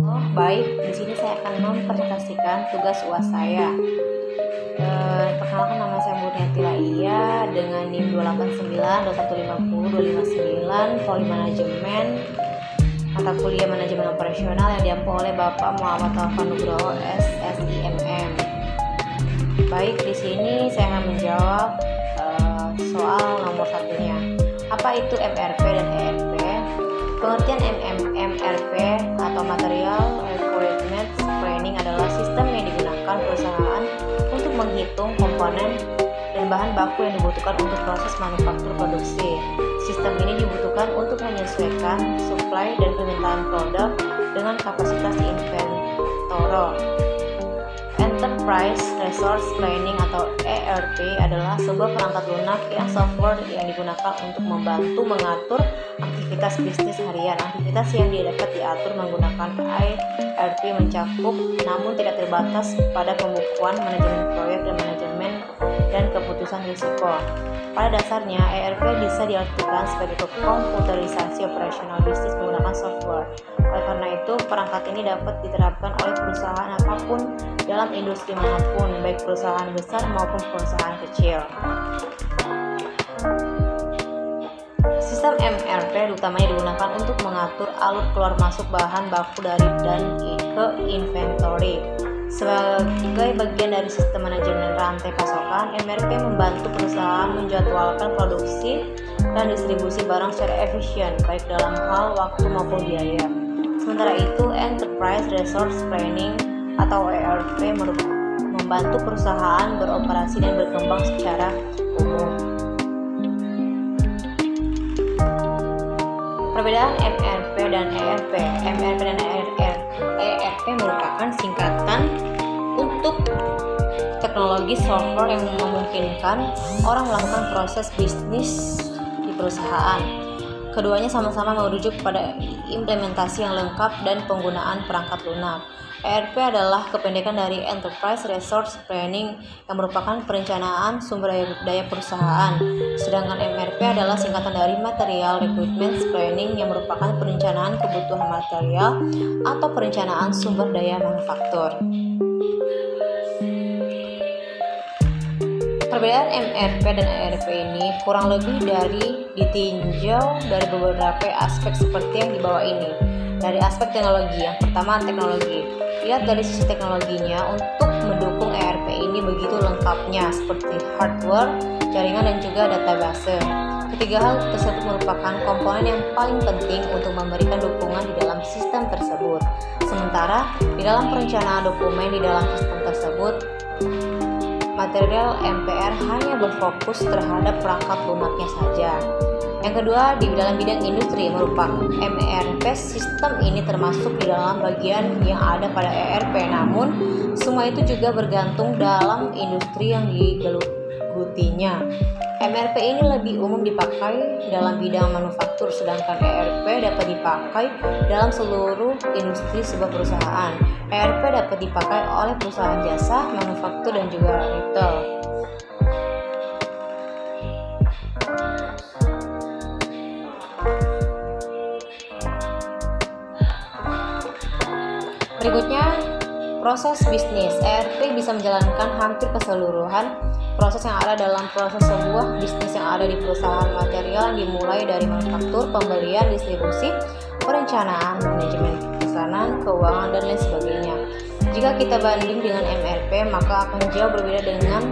Baik, di sini saya akan mempresentasikan tugas UAS saya. Perkenalkan, nama saya Murniati Laia dengan NIM 289, 2150, 259, Poli Manajemen, mata kuliah Manajemen Operasional yang diampu oleh Bapak Muhammad Taufan Nugroho, SSIMM. Baik, di sini saya akan menjawab soal nomor satunya. Apa itu MRP dan ERP? Pengertian MRP atau Material Requirements Planning adalah sistem yang digunakan perusahaan untuk menghitung komponen dan bahan baku yang dibutuhkan untuk proses manufaktur produksi. Sistem ini dibutuhkan untuk menyesuaikan supply dan permintaan produk dengan kapasitas inventory. Enterprise Resource Planning atau ERP adalah sebuah perangkat lunak yang software yang digunakan untuk membantu mengatur aktivitas bisnis harian. Aktivitas yang dapat diatur menggunakan ERP mencakup namun tidak terbatas pada pembukuan, manajemen proyek, dan manajemen dan keputusan risiko. Pada dasarnya, ERP bisa diartikan sebagai komputerisasi operasional bisnis menggunakan software. Oleh karena itu, perangkat ini dapat diterapkan oleh perusahaan apapun dalam industri manapun, baik perusahaan besar maupun perusahaan kecil. Sistem MRP utamanya digunakan untuk mengatur alur keluar masuk bahan baku dari dan ke inventory. Sebagai bagian dari sistem manajemen rantai pasokan, MRP membantu perusahaan menjadwalkan produksi dan distribusi barang secara efisien, baik dalam hal waktu maupun biaya. Sementara itu, Enterprise Resource Planning atau ERP membantu perusahaan beroperasi dan berkembang secara umum. Perbedaan MRP dan ERP. MRP dan ERP merupakan singkatan untuk teknologi software yang memungkinkan orang melakukan proses bisnis di perusahaan. Keduanya sama-sama merujuk pada implementasi yang lengkap dan penggunaan perangkat lunak. ERP adalah kependekan dari Enterprise Resource Planning yang merupakan perencanaan sumber daya perusahaan, sedangkan MRP adalah singkatan dari Material Requirements Planning yang merupakan perencanaan kebutuhan material atau perencanaan sumber daya manufaktur. Perbedaan MRP dan ERP ini kurang lebih ditinjau dari beberapa aspek seperti yang di bawah ini. Dari aspek teknologi, yang pertama teknologi. Lihat dari sisi teknologinya, untuk mendukung ERP ini begitu lengkapnya seperti hardware, jaringan, dan juga database. Ketiga hal tersebut merupakan komponen yang paling penting untuk memberikan dukungan di dalam sistem tersebut. Sementara di dalam perencanaan dokumen di dalam sistem tersebut, material MPR hanya berfokus terhadap perangkat lunaknya saja. Yang kedua, di dalam bidang industri merupakan MRP. Sistem ini termasuk di dalam bagian yang ada pada ERP, namun semua itu juga bergantung dalam industri yang digelutinya. MRP ini lebih umum dipakai dalam bidang manufaktur, sedangkan ERP dapat dipakai dalam seluruh industri sebuah perusahaan. ERP dapat dipakai oleh perusahaan jasa, manufaktur, dan juga retail. Berikutnya, proses bisnis. ERP bisa menjalankan hampir keseluruhan proses yang ada dalam proses sebuah bisnis yang ada di perusahaan. Material dimulai dari manufaktur, pembelian, distribusi, perencanaan, manajemen pesanan, keuangan, dan lain sebagainya. Jika kita banding dengan MRP, maka akan jauh berbeda dengan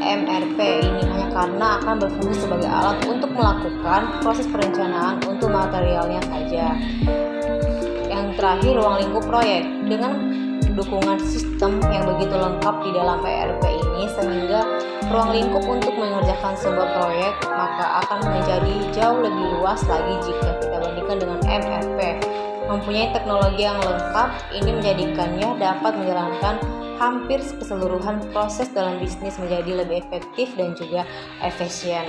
MRP ini hanya karena akan berfungsi sebagai alat untuk melakukan proses perencanaan untuk materialnya saja. Yang terakhir, ruang lingkup proyek. Dengan dukungan sistem yang begitu lengkap di dalam ERP ini, sehingga ruang lingkup untuk mengerjakan sebuah proyek maka akan menjadi jauh lebih luas lagi jika kita bandingkan dengan MRP. Mempunyai teknologi yang lengkap ini menjadikannya dapat menjalankan hampir keseluruhan proses dalam bisnis menjadi lebih efektif dan juga efisien.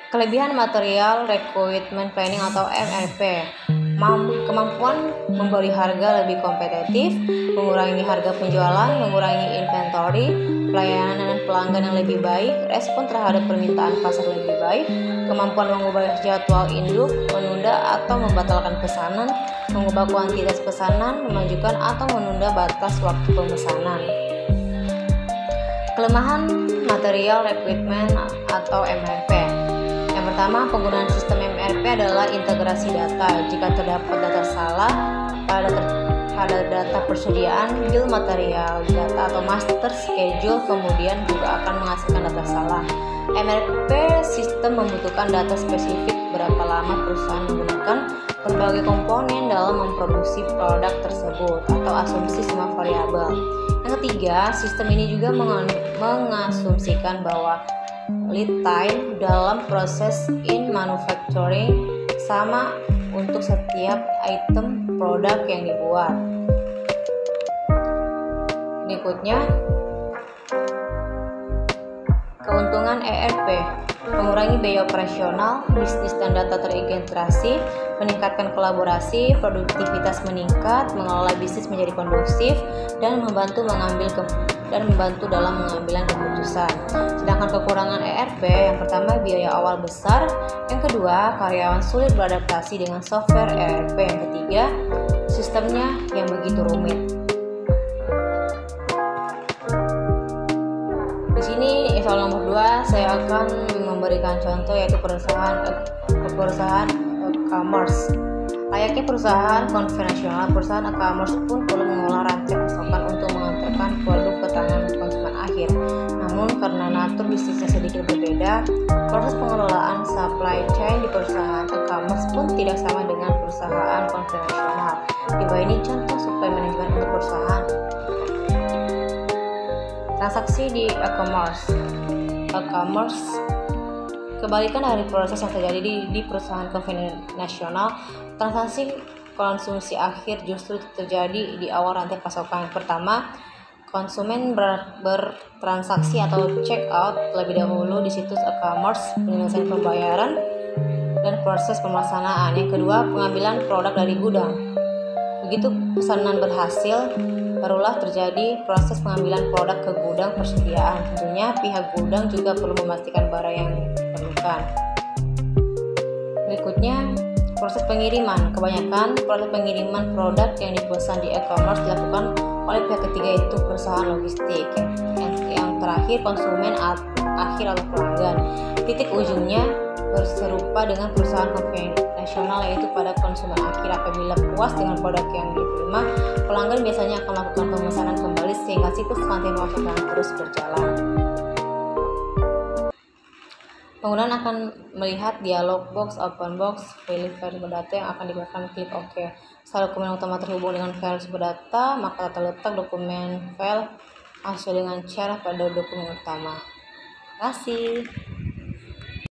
Kelebihan Material Requirement Planning atau MRP. Kemampuan memberi harga lebih kompetitif, mengurangi harga penjualan, mengurangi inventory, pelayanan dan pelanggan yang lebih baik, respon terhadap permintaan pasar lebih baik, kemampuan mengubah jadwal induk, menunda atau membatalkan pesanan, mengubah kuantitas pesanan, memajukan atau menunda batas waktu pemesanan. Kelemahan material recruitment atau MRP. Yang pertama, penggunaan sistem MRP adalah integrasi data. Jika terdapat data salah pada data persediaan, bill material, data atau master schedule, kemudian juga akan menghasilkan data salah. MRP sistem membutuhkan data spesifik berapa lama perusahaan menggunakan berbagai komponen dalam memproduksi produk tersebut atau asumsi semua variabel. Yang ketiga, sistem ini juga mengasumsikan bahwa lead time dalam proses in manufacturing sama untuk setiap item produk yang dibuat. Berikutnya, keuntungan ERP, mengurangi biaya operasional, bisnis dan data terintegrasi, meningkatkan kolaborasi, produktivitas meningkat, mengelola bisnis menjadi kondusif, dan membantu dalam mengambil keputusan. Sedangkan kekurangan ERP, yang pertama biaya awal besar, yang kedua karyawan sulit beradaptasi dengan software ERP, yang ketiga sistemnya yang begitu rumit. Di sini soal nomor 2 saya akan memberikan contoh yaitu perusahaan e-commerce. Layaknya perusahaan konvensional, perusahaan e-commerce pun perlu mengolah rantai pasokan untuk mengantarkan produk ke tangan konsumen akhir. Namun karena natur bisnisnya sedikit berbeda, proses pengelolaan supply chain di perusahaan e-commerce pun tidak sama dengan perusahaan konvensional. Di bawah ini contoh supply management untuk perusahaan. Transaksi di e-commerce. Kebalikan dari proses yang terjadi di perusahaan konvensional, transaksi konsumsi akhir justru terjadi di awal rantai pasokan. Pertama, konsumen bertransaksi atau check out terlebih dahulu di situs e-commerce, penyelesaian pembayaran, dan proses pemelaksanaan. Yang kedua, pengambilan produk dari gudang. Begitu pesanan berhasil, barulah terjadi proses pengambilan produk ke gudang persediaan. Tentunya pihak gudang juga perlu memastikan barang yang diperlukan. Berikutnya, proses pengiriman. Kebanyakan proses pengiriman produk yang dipesan di e-commerce dilakukan oleh pihak ketiga, yaitu perusahaan logistik. Yang terakhir, konsumen akhir atau pelanggan. Titik ujungnya berserupa dengan perusahaan konvensional, yaitu pada konsumen akhir. Apabila puas dengan produk yang diterima, pelanggan biasanya akan melakukan pemesanan kembali sehingga siklus rantai pasokan terus berjalan. Penggunaan akan melihat dialog box, open box, pilih file sumber data yang akan digunakan, klik OK. Setelah dokumen utama terhubung dengan file sumber data, maka tata letak dokumen file sesuai dengan cara pada dokumen utama. Terima kasih.